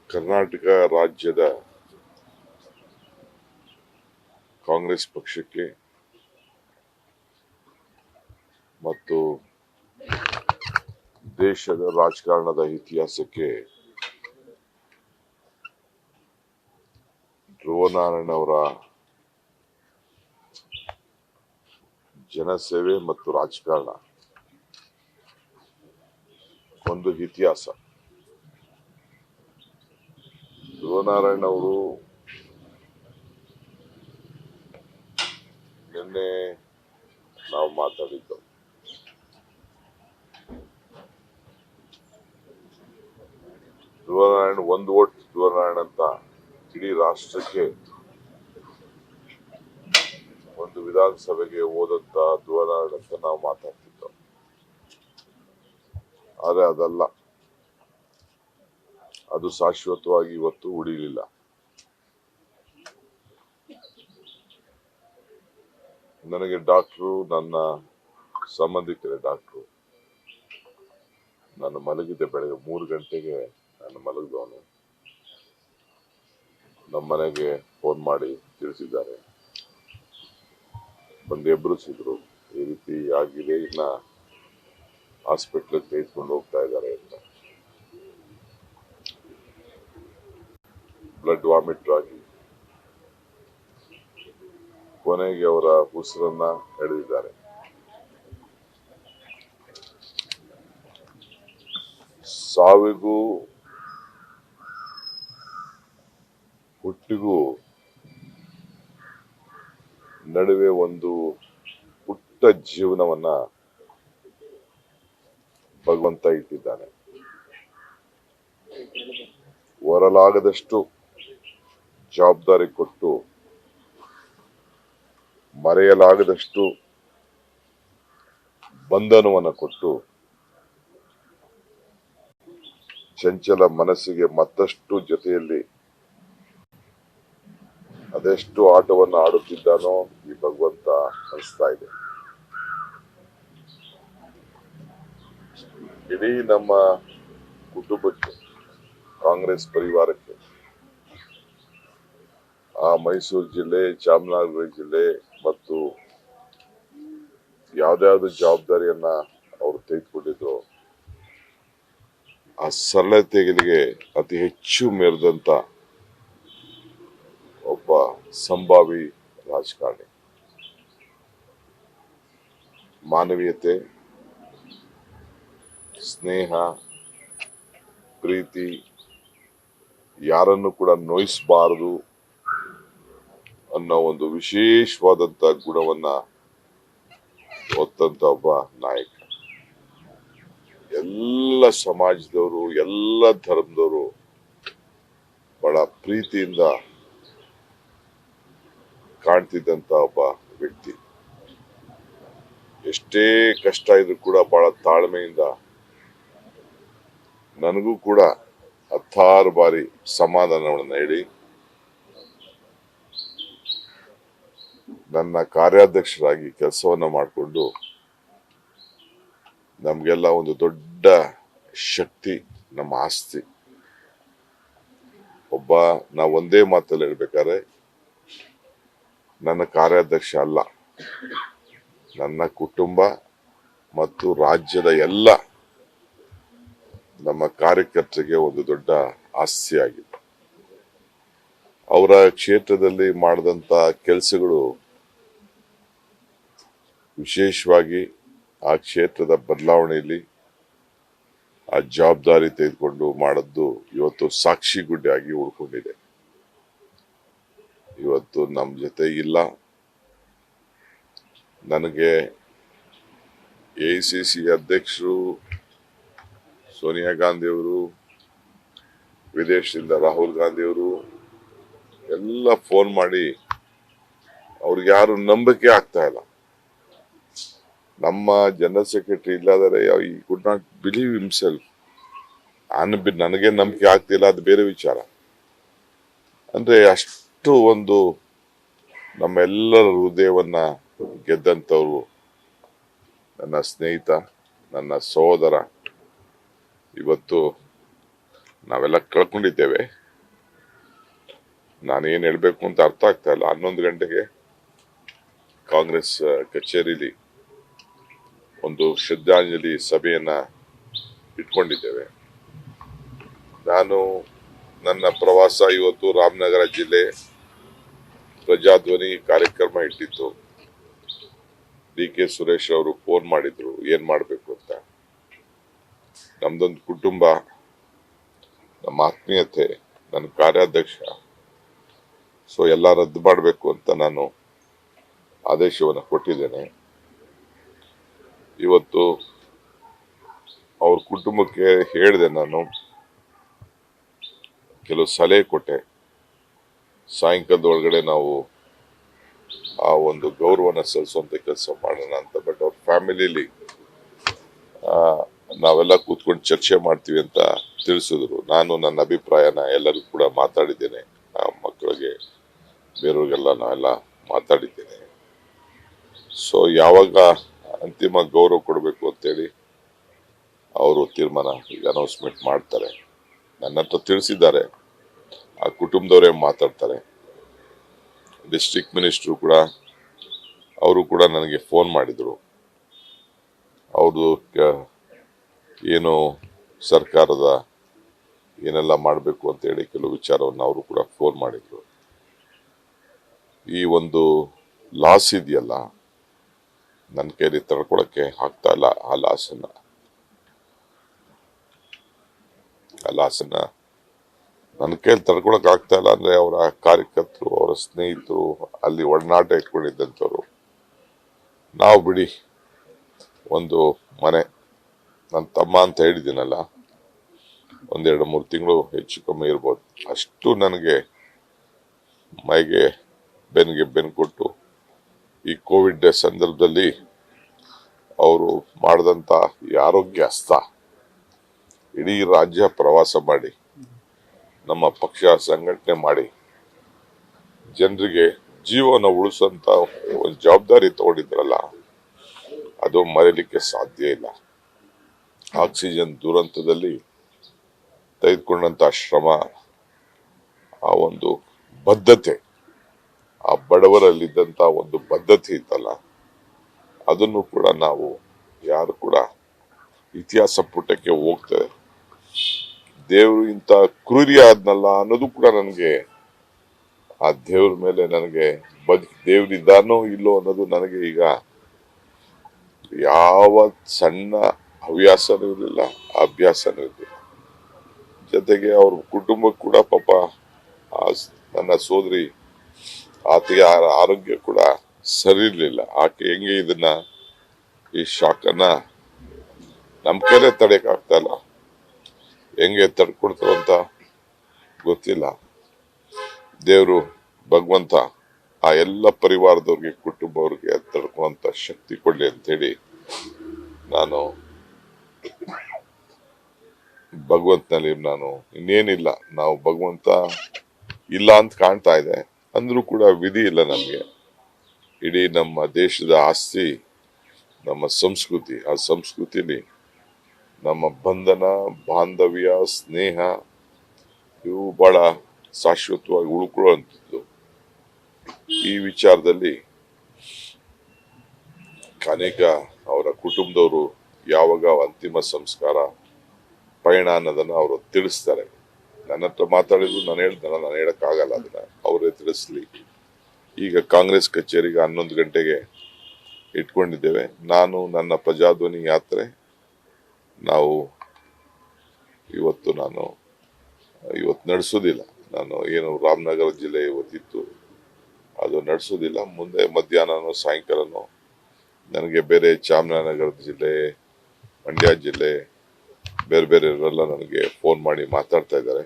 ಕರ್ನಾಟಕ ರಾಜ್ಯದ ಕಾಂಗ್ರೆಸ್ ಪಕ್ಷಕ್ಕೆ ಮತ್ತು ದೇಶದ ರಾಜಕಾರಣದ ಇತಿಹಾಸಕ್ಕೆ ಧ್ರುವನಾರಾಯಣ್ ಅವರ ಜನಸೇವೆ ಮತ್ತು ರಾಜಕಾರಣ ಒಂದು ಇತಿಹಾಸ. ಧ್ರುವನಾರಾಯಣ್ ಅವರು ನಿನ್ನೆ ನಾವು ಮಾತಾಡಿದ್ದು ಧ್ರುವನಾರಾಯಣ್ ಒಂದು ವೋಟ್ ಧ್ರುವನಾರಾಯಣ್ ಅಂತ ಇಡೀ ರಾಷ್ಟ್ರಕ್ಕೆ ಒಂದು ವಿಧಾನಸಭೆಗೆ ಹೋದಂತ ಧ್ರುವನಾರಾಯಣ್ ಅಂತ ನಾವು ಮಾತಾಡ್ತಿದ್ದೋ. ಆದ್ರೆ ಅದಲ್ಲ, ಅದು ಶಾಶ್ವತವಾಗಿ ಇವತ್ತು ಉಳಿಲಿಲ್ಲ. ನನಗೆ ಡಾಕ್ಟ್ರು, ನನ್ನ ಸಂಬಂಧಿಕರೇ ಡಾಕ್ಟ್ರು, ನಾನು ಮಲಗಿದ್ದೆ ಬೆಳಗ್ಗೆ 3 ಗಂಟೆಗೆ. ನಾನು ಮಲಗಿದವನು ನಮ್ಮ ಮನೆಗೆ ಫೋನ್ ಮಾಡಿ ತಿಳಿಸಿದ್ದಾರೆ, ಬಂದು ಎಬ್ಬರಿಸಿದ್ರು, ಈ ರೀತಿ ಆಗಿದೆ, ಇನ್ನ ಹಾಸ್ಪಿಟ್ಲಿಗೆ ತೆಗೆದುಕೊಂಡು ಹೋಗ್ತಾ ಇದ್ದಾರೆ ಅಂತ. ಬ್ಲಡ್ ವಾಮಿಟ್ ಆಗಿ ಕೊನೆಗೆ ಅವರ ಉಸಿರನ್ನ ಎಳೆದಿದ್ದಾರೆ. ಸಾವಿಗೂ ಹುಟ್ಟಿಗೂ ನಡುವೆ ಒಂದು ಪುಟ್ಟ ಜೀವನವನ್ನ ಭಗವಂತ ಇಟ್ಟಿದ್ದಾನೆ. ಹೊರಲಾಗದಷ್ಟು ಜವಾಬ್ದಾರಿ ಕೊಟ್ಟು, ಮರೆಯಲಾಗದಷ್ಟು ಬಂಧನವನ್ನು ಕೊಟ್ಟು, ಚಂಚಲ ಮನಸ್ಸಿಗೆ ಮತ್ತಷ್ಟು ಜೊತೆಯಲ್ಲಿ ಅದೆಷ್ಟು ಆಟವನ್ನು ಆಡುತ್ತಿದ್ದಾನೋ ಈ ಭಗವಂತ ಅನಿಸ್ತಾ ಇದೆ. ಇಡೀ ನಮ್ಮ ಕುಟುಂಬಕ್ಕೆ, ಕಾಂಗ್ರೆಸ್ ಪರಿವಾರಕ್ಕೆ, ಆ ಮೈಸೂರು ಜಿಲ್ಲೆ, ಚಾಮರಾಜನಗರ ಜಿಲ್ಲೆ ಮತ್ತು ಯಾವ್ದಾವ್ದು ಜವಾಬ್ದಾರಿಯನ್ನ ಅವರು ತೆಗೆದುಕೊಂಡಿದ್ರು, ಆ ಸರಳತೆಗಳಿಗೆ ಅತಿ ಹೆಚ್ಚು ಮೇರೆದಂತ ಒಬ್ಬ ಸಂಭಾವಿ ರಾಜಕಾರಣಿ. ಮಾನವೀಯತೆ, ಸ್ನೇಹ, ಪ್ರೀತಿ, ಯಾರನ್ನು ಕೂಡ ನೋಯಿಸಬಾರದು ಅನ್ನೋ ಒಂದು ವಿಶೇಷವಾದಂತ ಗುಣವನ್ನ ಹೊತ್ತಂತ ಒಬ್ಬ ನಾಯಕ. ಎಲ್ಲ ಸಮಾಜದವರು, ಎಲ್ಲ ಧರ್ಮದವರು ಬಹಳ ಪ್ರೀತಿಯಿಂದ ಕಾಣ್ತಿದ್ದಂತ ಒಬ್ಬ ವ್ಯಕ್ತಿ. ಎಷ್ಟೇ ಕಷ್ಟ ಇದ್ರೂ ಕೂಡ ಬಹಳ ತಾಳ್ಮೆಯಿಂದ, ನನಗೂ ಕೂಡ 16 ಬಾರಿ ಸಮಾಧಾನವನ್ನು ಹೇಳಿ ನನ್ನ ಕಾರ್ಯಾಧ್ಯಕ್ಷರಾಗಿ ಕೆಲಸವನ್ನ ಮಾಡಿಕೊಂಡು ನಮ್ಗೆಲ್ಲ ಒಂದು ದೊಡ್ಡ ಶಕ್ತಿ, ನಮ್ಮ ಆಸ್ತಿ. ನಾವು ಒಂದೇ ಮಾತಲ್ಲಿ ಹೇಳ್ಬೇಕಾದ್ರೆ, ನನ್ನ ಕಾರ್ಯಾಧ್ಯಕ್ಷ ಅಲ್ಲ, ನನ್ನ ಕುಟುಂಬ ಮತ್ತು ರಾಜ್ಯದ ಎಲ್ಲ ನಮ್ಮ ಕಾರ್ಯಕರ್ತರಿಗೆ ಒಂದು ದೊಡ್ಡ ಆಸ್ತಿಯಾಗಿದೆ. ಅವರ ಕ್ಷೇತ್ರದಲ್ಲಿ ಮಾಡಿದಂತ ಕೆಲಸಗಳು, ವಿಶೇಷವಾಗಿ ಆ ಕ್ಷೇತ್ರದ ಬದಲಾವಣೆಯಲ್ಲಿ ಆ ಜವಾಬ್ದಾರಿ ತೆಗೆದುಕೊಂಡು ಮಾಡದ್ದು ಇವತ್ತು ಸಾಕ್ಷಿಗುಡ್ಡೆಯಾಗಿ ಉಳ್ಕೊಂಡಿದೆ. ಇವತ್ತು ನಮ್ಮ ಜೊತೆ ಇಲ್ಲ. ನನಗೆ AICC ಅಧ್ಯಕ್ಷರು ಸೋನಿಯಾ ಗಾಂಧಿ ಅವರು, ವಿದೇಶದಿಂದ ರಾಹುಲ್ ಗಾಂಧಿ ಅವರು ಎಲ್ಲ ಫೋನ್ ಮಾಡಿ ಅವ್ರಿಗೆ ಯಾರು ನಂಬಿಕೆ ಆಗ್ತಾ ಇಲ್ಲ. ನಮ್ಮ ಜನರಲ್ ಸೆಕ್ರೆಟರಿ ಇಲ್ಲಾದರೆ ಈ ಕುಡ್ ನಾಟ್ ಬಿಲೀವ್ ಹಿಮ್ಸೆಲ್ಫ್. ನನಗೆ ನಂಬಿಕೆ ಆಗ್ತಿಲ್ಲ, ಅದು ಬೇರೆ ವಿಚಾರ. ಅಂದ್ರೆ ಅಷ್ಟು ಒಂದು ನಮ್ಮೆಲ್ಲರ ಹೃದಯವನ್ನ ಗೆದ್ದಂಥವ್ರು ನನ್ನ ಸ್ನೇಹಿತ, ನನ್ನ ಸಹೋದರ. ಇವತ್ತು ನಾವೆಲ್ಲ ಕಳ್ಕೊಂಡಿದ್ದೇವೆ. ನಾನೇನು ಹೇಳಬೇಕು ಅಂತ ಅರ್ಥ ಆಗ್ತಾ ಇಲ್ಲ. 11 ಗಂಟೆಗೆ ಕಾಂಗ್ರೆಸ್ ಕಚೇರಿಲಿ ಒಂದು ಶ್ರದ್ಧಾಂಜಲಿ ಸಭೆಯನ್ನ ಇಟ್ಕೊಂಡಿದ್ದೇವೆ. ನಾನು ನನ್ನ ಪ್ರವಾಸ ಇವತ್ತು ರಾಮನಗರ ಜಿಲ್ಲೆ ಪ್ರಜಾಧ್ವನಿ ಕಾರ್ಯಕ್ರಮ ಇಟ್ಟಿತ್ತು. DK ಸುರೇಶ್ ಅವರು ಫೋನ್ ಮಾಡಿದ್ರು, ಏನ್ ಮಾಡ್ಬೇಕು ಅಂತ. ನಮ್ದೊಂದು ಕುಟುಂಬ, ನಮ್ಮ ಆತ್ಮೀಯತೆ, ನನ್ನ ಕಾರ್ಯಾಧ್ಯಕ್ಷ, ಸೊ ಎಲ್ಲ ರದ್ದು ಮಾಡಬೇಕು ಅಂತ ನಾನು ಆದೇಶವನ್ನು ಕೊಟ್ಟಿದ್ದೇನೆ. ಇವತ್ತು ಅವ್ರ ಕುಟುಂಬಕ್ಕೆ ಹೇಳಿದೆ, ನಾನು ಕೆಲವು ಸಲಹೆ ಕೊಟ್ಟೆ. ಸಾಯಂಕಾಲದ ಒಳಗಡೆ ನಾವು ಆ ಒಂದು ಗೌರವನ ಸಲ್ಲಿಸುವಂತ ಕೆಲಸ ಮಾಡೋಣ ಅಂತ. ಬಟ್ ಅವ್ರ ಫ್ಯಾಮಿಲಿಲಿ ನಾವೆಲ್ಲ ಕೂತ್ಕೊಂಡು ಚರ್ಚೆ ಮಾಡ್ತೀವಿ ಅಂತ ತಿಳಿಸಿದ್ರು. ನಾನು ನನ್ನ ಅಭಿಪ್ರಾಯನ ಎಲ್ಲರಿಗೂ ಕೂಡ ಮಾತಾಡಿದ್ದೇನೆ. ಆ ಮಕ್ಕಳಿಗೆ, ಬೇರೆಯವ್ರಿಗೆಲ್ಲ ನಾವೆಲ್ಲ ಮಾತಾಡಿದ್ದೇನೆ. ಸೊ ಯಾವಾಗ ಅಂತಿಮ ಗೌರವ ಕೊಡಬೇಕು ಅಂತೇಳಿ ಅವರು ತೀರ್ಮಾನ ಈಗ ಅನೌನ್ಸ್ಮೆಂಟ್ ಮಾಡ್ತಾರೆ. ನನ್ನ ಹತ್ರ ತಿಳಿಸಿದ್ದಾರೆ, ಆ ಕುಟುಂಬದವರೇ ಮಾತಾಡ್ತಾರೆ. ಡಿಸ್ಟ್ರಿಕ್ಟ್ ಮಿನಿಸ್ಟ್ರು ಕೂಡ, ಅವರು ಕೂಡ ನನಗೆ ಫೋನ್ ಮಾಡಿದ್ರು. ಅವ್ರದ್ದು ಏನು ಸರ್ಕಾರದ ಏನೆಲ್ಲ ಮಾಡಬೇಕು ಅಂತೇಳಿ ಕೆಲವು ವಿಚಾರವನ್ನು ಅವರು ಕೂಡ ಫೋನ್ ಮಾಡಿದ್ರು. ಈ ಒಂದು ಲಾಸ್ ಇದೆಯಲ್ಲ, ನನ್ನ ಕೈಲಿ ತಡ್ಕೊಳಕ್ಕೆ ಆಗ್ತಾ ಇಲ್ಲ. ಆ ಲಾಸನ್ನ ನನ್ನ ಕೈಯಲ್ಲಿ ತಡ್ಕೊಳಕ್ ಆಗ್ತಾ ಇಲ್ಲ. ಅಂದ್ರೆ ಅವರ ಕಾರ್ಯಕರ್ತರು, ಅವರ ಸ್ನೇಹಿತರು, ಅಲ್ಲಿ ಒಡನಾಟ ಇಟ್ಕೊಂಡಿದ್ದಂಥವ್ರು. ನಾವು ಬಿಡಿ, ಒಂದು ಮನೆ, ನನ್ನ ತಮ್ಮ ಅಂತ ಹೇಳಿದ್ದೀನಲ್ಲ, 1-2-3 ತಿಂಗಳು ಹೆಚ್ಚು ಕಮ್ಮಿ ಇರ್ಬೋದು. ಅಷ್ಟು ನನಗೆ ಮೈಗೆ ಬೆನ್ನು ಕೊಟ್ಟು ಈ ಕೋವಿಡ್ ಸಂದರ್ಭದಲ್ಲಿ ಅವರು ಮಾಡಿದಂಥ ಈ ಆರೋಗ್ಯ ಹಸ್ತ, ಇಡೀ ರಾಜ್ಯ ಪ್ರವಾಸ ಮಾಡಿ, ನಮ್ಮ ಪಕ್ಷ ಸಂಘಟನೆ ಮಾಡಿ, ಜನರಿಗೆ ಜೀವನ ಉಳಿಸಂತ ಒಂದು ಜವಾಬ್ದಾರಿ ತಗೊಂಡಿದ್ರಲ್ಲ, ಅದು ಮರೆಯಲಿಕ್ಕೆ ಸಾಧ್ಯ ಇಲ್ಲ. ಆಕ್ಸಿಜನ್ ದುರಂತದಲ್ಲಿ ತೆಗೆದುಕೊಂಡಂತ ಶ್ರಮ, ಆ ಒಂದು ಬದ್ಧತೆ, ಆ ಬಡವರಲ್ಲಿದ್ದಂತ ಒಂದು ಬದ್ಧತೆ ಇತ್ತಲ್ಲ, ಅದನ್ನು ಕೂಡ ನಾವು ಯಾರು ಕೂಡ ಇತಿಹಾಸ ಪುಟಕ್ಕೆ ಹೋಗ್ತದೆ. ದೇವರು ಇಂಥ ಕ್ರೂರಿ ಆದ್ನಲ್ಲ ಅನ್ನೋದು ಕೂಡ ನನಗೆ, ಆ ದೇವ್ರ ಮೇಲೆ ನನಗೆ ದೇವ್ರಿದ್ದಾನೋ ಇಲ್ಲೋ ಅನ್ನೋದು ನನಗೆ ಈಗ ಯಾವ ಸಣ್ಣ ಹವ್ಯಾಸನೂ ಇರಲಿಲ್ಲ, ಅಭ್ಯಾಸನೂ ಇರಲಿಲ್ಲ. ಜೊತೆಗೆ ಅವ್ರ ಕುಟುಂಬಕ್ಕೆ ಕೂಡ ಪಾಪ, ನನ್ನ ಸೋದರಿ, ಆಕೆಯ ಆರೋಗ್ಯ ಕೂಡ ಸರಿ ಇರ್ಲಿಲ್ಲ. ಆಕೆ ಹೆಂಗೆ ಇದನ್ನ, ಈ ಶಾಕನ್ನ ನಮ್ ಕೈಲೇ ತಡೆಯಕ್ ಆಗ್ತಾ ಇಲ್ಲ. ಹೆಂಗೆ ತಡ್ಕೊಡ್ತಾರ ಅಂತ ಗೊತ್ತಿಲ್ಲ. ದೇವರು ಭಗವಂತ ಆ ಎಲ್ಲ ಪರಿವಾರದವ್ರಿಗೆ, ಕುಟುಂಬವ್ರಿಗೆ ತಡ್ಕೊಳ್ಳುವಂತ ಶಕ್ತಿ ಕೊಡ್ಲಿ ಅಂತೇಳಿ ನಾನು ಭಗವಂತನಲ್ಲಿ ನಾನು ಇನ್ನೇನಿಲ್ಲ. ನಾವು ಭಗವಂತ ಇಲ್ಲ ಅಂತ ಕಾಣ್ತಾ ಇದೆ, ಅಂದ್ರೂ ಕೂಡ ವಿಧಿ ಇಲ್ಲ ನಮ್ಗೆ. ಇಡೀ ನಮ್ಮ ದೇಶದ ಆಸ್ತಿ ನಮ್ಮ ಸಂಸ್ಕೃತಿ. ಆ ಸಂಸ್ಕೃತಿಲಿ ನಮ್ಮ ಬಂಧನ, ಬಾಂಧವ್ಯ, ಸ್ನೇಹ ಇವು ಬಹಳ ಶಾಶ್ವತವಾಗಿ ಉಳ್ಕೊಳ್ಳುವಂಥದ್ದು. ಈ ವಿಚಾರದಲ್ಲಿ ಅನೇಕ ಅವರ ಕುಟುಂಬದವರು ಯಾವಾಗ ಅಂತಿಮ ಸಂಸ್ಕಾರ ಪಯಣ ಅನ್ನೋದನ್ನ ಅವರು ತಿಳಿಸ್ತಾರೆ. ನನ್ನ ಹತ್ರ ಮಾತಾಡಿದ್ರು, ನಾನು ಹೇಳ್ತಾನೆ, ನಾನು ಹೇಳಕ್ಕಾಗಲ್ಲ, ಅದನ್ನ ಅವರೇ ತಿಳಿಸ್ಲಿ. ಈಗ ಕಾಂಗ್ರೆಸ್ ಕಚೇರಿಗೆ 11 ಗಂಟೆಗೆ ಇಟ್ಕೊಂಡಿದ್ದೇವೆ. ನಾನು ನನ್ನ ಪ್ರಜಾಧ್ವನಿ ಯಾತ್ರೆ ನಾವು ಇವತ್ತು ನಡೆಸೋದಿಲ್ಲ. ನಾನು ಏನು ರಾಮನಗರ ಜಿಲ್ಲೆ ಇವತ್ತಿತ್ತು ಅದು ನಡೆಸೋದಿಲ್ಲ. ಮುಂದೆ ಮಧ್ಯಾಹ್ನನೋ ಸಾಯಂಕಾಲನೋ ನನಗೆ ಬೇರೆ ಚಾಮರಾಜನಗರ ಜಿಲ್ಲೆ, ಮಂಡ್ಯ ಜಿಲ್ಲೆ, ಬೇರೆಯವರೆಲ್ಲ ನನಗೆ ಫೋನ್ ಮಾಡಿ ಮಾತಾಡ್ತಾ ಇದ್ದಾರೆ.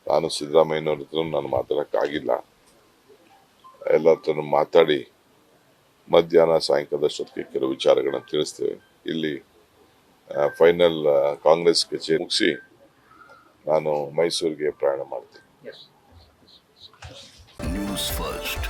ನಾನು ಸಿದ್ದರಾಮಯ್ಯನವ್ರ ಹತ್ರ ನಾನು ಮಾತಾಡೋಕ್ಕಾಗಿಲ್ಲ. ಎಲ್ಲ ಹತ್ರನೂ ಮಾತಾಡಿ ಮಧ್ಯಾಹ್ನ ಸಾಯಂಕಾಲದಷ್ಟೊತ್ತಿಗೆ ಕೆಲವು ವಿಚಾರಗಳನ್ನು ತಿಳಿಸ್ತೇವೆ. ಇಲ್ಲಿ ಫೈನಲ್ ಕಾಂಗ್ರೆಸ್ ಕಚೇರಿ ಮುಗಿಸಿ ನಾನು ಮೈಸೂರಿಗೆ ಪ್ರಯಾಣ ಮಾಡ್ತೀನಿ. News first.